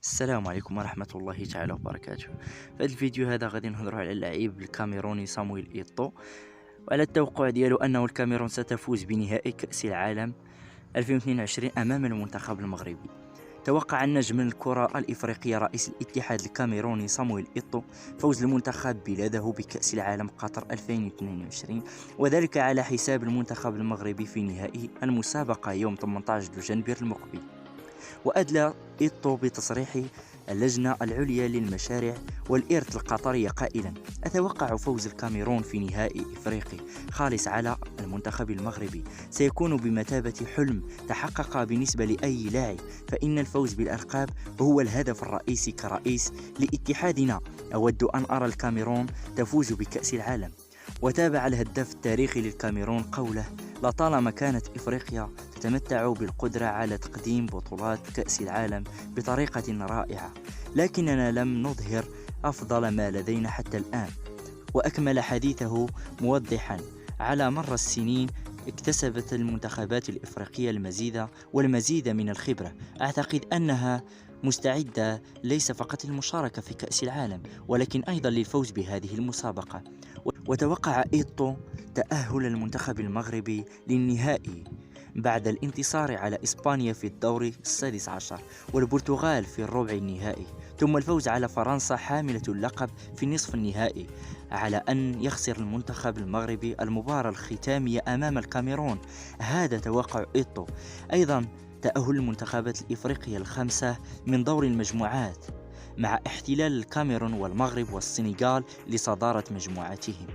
السلام عليكم ورحمة الله تعالى وبركاته. في هذا الفيديو هذا غادي نهضروا على اللاعب الكاميروني صامويل إيتو، وعلى التوقع ديالو أنه الكاميرون ستفوز بنهائي كأس العالم 2022 أمام المنتخب المغربي. توقع النجم الكرة الإفريقية رئيس الاتحاد الكاميروني صامويل إيتو فوز المنتخب بلاده بكأس العالم قطر 2022، وذلك على حساب المنتخب المغربي في نهائي المسابقة يوم 18 دجنبر المقبل. وأدلى إيتو بتصريح اللجنة العليا للمشاريع والإرث القطرية قائلا: أتوقع فوز الكاميرون في نهائي إفريقي خالص على المنتخب المغربي، سيكون بمثابة حلم تحقق بالنسبة لأي لاعب، فإن الفوز بالألقاب هو الهدف الرئيسي كرئيس لاتحادنا. أود أن أرى الكاميرون تفوز بكأس العالم. وتابع الهداف التاريخي للكاميرون قوله: لطالما كانت إفريقيا تتمتع بالقدرة على تقديم بطولات كأس العالم بطريقة رائعة، لكننا لم نظهر أفضل ما لدينا حتى الآن. وأكمل حديثه موضحا: على مر السنين اكتسبت المنتخبات الإفريقية المزيد والمزيد من الخبرة، أعتقد أنها مستعدة ليس فقط للمشاركة في كأس العالم ولكن أيضا للفوز بهذه المسابقة. وتوقع إيتو تأهل المنتخب المغربي للنهائي بعد الانتصار على إسبانيا في الدور السادس عشر والبرتغال في الربع النهائي، ثم الفوز على فرنسا حاملة اللقب في نصف النهائي، على أن يخسر المنتخب المغربي المباراة الختامية أمام الكاميرون. هذا توقع إيتو. أيضا تأهل المنتخبات الإفريقية الخمسة من دور المجموعات، مع احتلال الكاميرون والمغرب والسنغال لصدارة مجموعتهم.